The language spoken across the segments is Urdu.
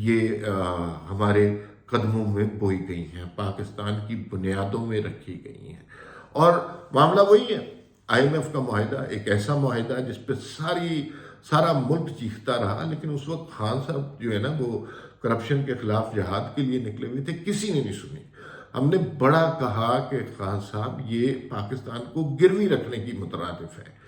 یہ ہمارے قدموں میں بوئی گئی ہیں، پاکستان کی بنیادوں میں رکھی گئی ہیں، اور معاملہ وہی ہے۔ آئی ایم ایف کا معاہدہ ایک ایسا معاہدہ جس پہ سارا ملک چیختا رہا، لیکن اس وقت خان صاحب جو ہے نا وہ کرپشن کے خلاف جہاد کے لیے نکلے ہوئے تھے، کسی نے نہیں سنی۔ ہم نے بڑا کہا کہ خان صاحب یہ پاکستان کو گروی رکھنے کی مترادف ہے۔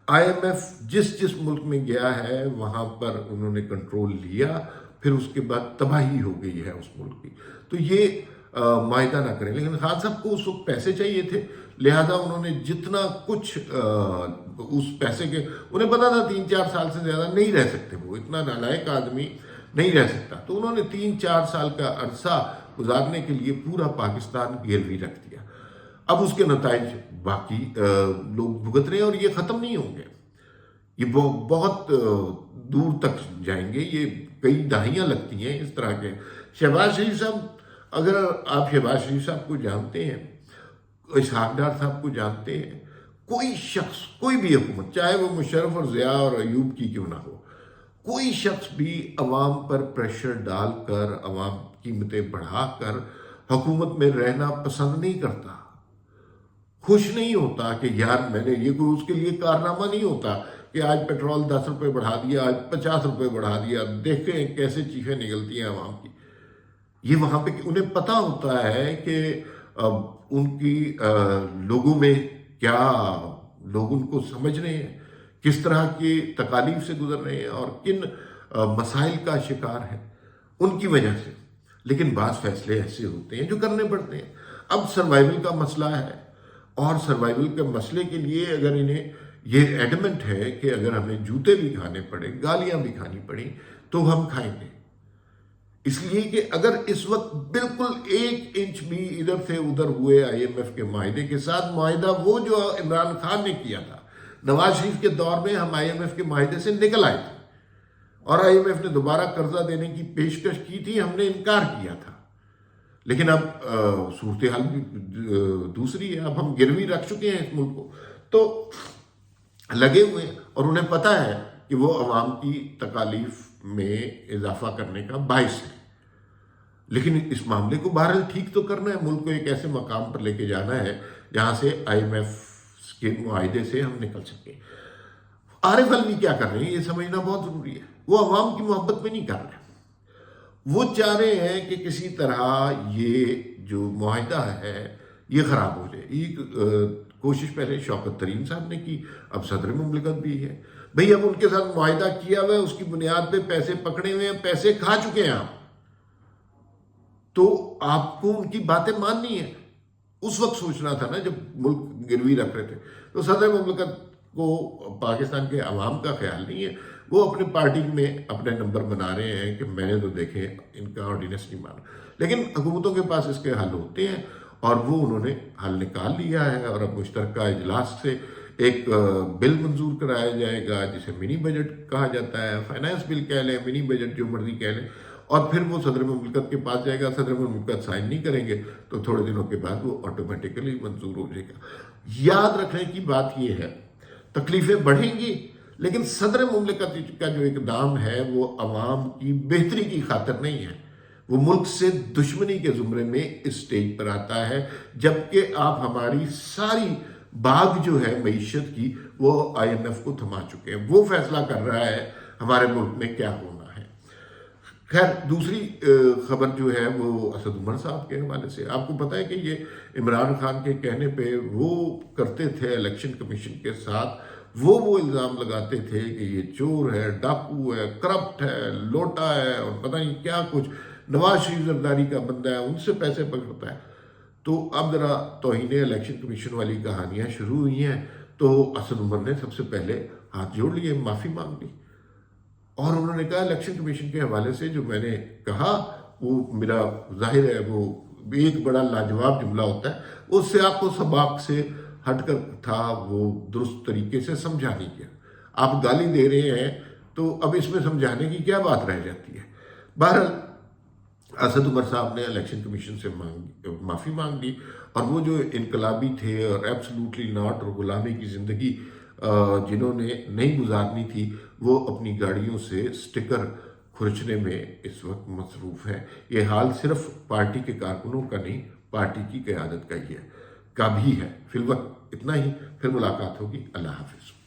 آئی ایم ایف جس ملک میں گیا ہے وہاں پر انہوں نے کنٹرول لیا، پھر اس کے بعد تباہی ہو گئی ہے اس ملک کی۔ تو یہ معاہدہ نہ کریں، لیکن خان صاحب کو اس وقت پیسے چاہیے تھے، لہذا انہوں نے جتنا کچھ اس پیسے کے، انہیں پتا تھا 3-4 سال سے زیادہ نہیں رہ سکتے، وہ اتنا نالائق آدمی نہیں رہ سکتا، تو انہوں نے 3-4 سال کا عرصہ گزارنے کے لیے پورا پاکستان گروی رکھ دیا۔ اب اس کے نتائج باقی لوگ بھگت رہے ہیں، اور یہ ختم نہیں ہوں گے، یہ بہت دور تک جائیں گے، یہ کئی دہائیاں لگتی ہیں اس طرح کے۔ شہباز شریف صاحب، اگر آپ شہباز شریف صاحب کو جانتے ہیں، اسحاق ڈار صاحب کو جانتے ہیں، کوئی شخص، کوئی بھی حکومت، چاہے وہ مشرف اور ضیاء اور ایوب کی کیوں نہ ہو، کوئی شخص بھی عوام پر پریشر ڈال کر، عوام قیمتیں بڑھا کر حکومت میں رہنا پسند نہیں کرتا، خوش نہیں ہوتا کہ یار میں نے یہ، کوئی اس کے لیے کارنامہ نہیں ہوتا کہ آج پیٹرول 10 روپے بڑھا دیا، آج 50 روپے بڑھا دیا، دیکھیں کیسے چیخیں نکلتی ہیں عوام کی۔ یہ وہاں پہ انہیں پتہ ہوتا ہے کہ ان کی لوگوں میں کیا، لوگ ان کو سمجھ رہے ہیں، کس طرح کی تکالیف سے گزر رہے ہیں اور کن مسائل کا شکار ہے ان کی وجہ سے۔ لیکن بعض فیصلے ایسے ہوتے ہیں جو کرنے پڑتے ہیں۔ اب سروائیول کا مسئلہ ہے، اور سروائیول کے مسئلے کے لیے اگر انہیں یہ ایڈمنٹ ہے کہ اگر ہمیں جوتے بھی کھانے پڑے، گالیاں بھی کھانی پڑیں، تو ہم کھائیں گے، اس لیے کہ اگر اس وقت بالکل 1 انچ بھی ادھر سے ادھر ہوئے آئی ایم ایف کے معاہدے کے ساتھ، معاہدہ وہ جو عمران خان نے کیا تھا نواز شریف کے دور میں، ہم آئی ایم ایف کے معاہدے سے نکل آئے تھے، اور آئی ایم ایف نے دوبارہ قرضہ دینے کی پیشکش کی تھی، ہم نے انکار کیا تھا۔ لیکن اب صورتحال بھی دوسری ہے، اب ہم گروی رکھ چکے ہیں اس ملک کو، تو لگے ہوئے ہیں، اور انہیں پتہ ہے کہ وہ عوام کی تکالیف میں اضافہ کرنے کا باعث ہے۔ لیکن اس معاملے کو بہرحال ٹھیک تو کرنا ہے، ملک کو ایک ایسے مقام پر لے کے جانا ہے جہاں سے آئی ایم ایف کے معاہدے سے ہم نکل سکیں۔ عارف علوی کیا کر رہے ہیں یہ سمجھنا بہت ضروری ہے۔ وہ عوام کی محبت میں نہیں کر رہے، وہ چاہ رہے ہیں کہ کسی طرح یہ جو معاہدہ ہے یہ خراب ہو جائے۔ یہ کوشش پہلے شوکت ترین صاحب نے کی، اب صدر مملکت بھی ہے۔ بھئی اب ان کے ساتھ معاہدہ کیا ہوا ہے، اس کی بنیاد پہ پیسے پکڑے ہوئے ہیں، پیسے کھا چکے ہیں آپ، تو آپ کو ان کی باتیں ماننی ہے۔ اس وقت سوچنا تھا نا جب ملک گروی رکھ رہے تھے۔ تو صدر مملکت کو پاکستان کے عوام کا خیال نہیں ہے، وہ اپنے پارٹی میں اپنے نمبر بنا رہے ہیں کہ میں نے تو دیکھیں ان کا آرڈیننس نہیں مانا، لیکن حکومتوں کے پاس اس کے حل ہوتے ہیں، اور وہ انہوں نے حل نکال لیا ہے۔ اور اب مشترکہ اجلاس سے ایک بل منظور کرایا جائے گا جسے منی بجٹ کہا جاتا ہے، فائنانس بل کہہ لیں، منی بجٹ جو مرضی کہہ لیں، اور پھر وہ صدر مملکت کے پاس جائے گا۔ صدر مملکت سائن نہیں کریں گے تو تھوڑے دنوں کے بعد وہ آٹومیٹیکلی منظور ہو جائے گا۔ یاد رکھنے کی بات یہ ہے، تکلیفیں بڑھیں گی، لیکن صدر مملکت کا جو اقدام ہے وہ عوام کی بہتری کی خاطر نہیں ہے، وہ ملک سے دشمنی کے زمرے میں اس سٹیج پر آتا ہے، جبکہ آپ ہماری ساری باغ جو ہے معیشت کی وہ آئی ایم ایف کو تھما چکے ہیں، وہ فیصلہ کر رہا ہے ہمارے ملک میں کیا ہونا ہے۔ خیر، دوسری خبر جو ہے وہ اسد عمر صاحب کے حوالے سے، آپ کو پتہ ہے کہ یہ عمران خان کے کہنے پہ وہ کرتے تھے الیکشن کمیشن کے ساتھ، وہ الزام لگاتے تھے کہ یہ چور ہے، ڈاکو ہے، کرپٹ ہے، لوٹا ہے، اور پتہ نہیں کیا کچھ، نواز شریف زرداری کا بندہ ہے، ان سے پیسے پکڑتا ہے۔ تو اب ذرا توہین الیکشن کمیشن والی کہانیاں شروع ہوئی ہیں، تو اسد عمر نے سب سے پہلے ہاتھ جوڑ لیے، معافی مانگ لی، اور انہوں نے کہا الیکشن کمیشن کے حوالے سے جو میں نے کہا وہ میرا ظاہر ہے وہ ایک بڑا لاجواب جملہ ہوتا ہے، اس سے آپ کو سباق سے ہٹ کر تھا، وہ درست طریقے سے سمجھا نہیں کیا۔ آپ گالی دے رہے ہیں تو اب اس میں سمجھانے کی کیا بات رہ جاتی ہے۔ بہرحال اسد عمر صاحب نے الیکشن کمیشن سے معافی مانگ لی، اور وہ جو انقلابی تھے اور ایبسلوٹلی ناٹ اور غلامی کی زندگی جنہوں نے نہیں گزارنی تھی، وہ اپنی گاڑیوں سے سٹکر کھرچنے میں اس وقت مصروف ہیں۔ یہ حال صرف پارٹی کے کارکنوں کا نہیں، پارٹی کی قیادت کا ہی ہے، کا بھی ہے۔ فی الوقت اتنا ہی، پھر ملاقات ہوگی۔ اللہ حافظ۔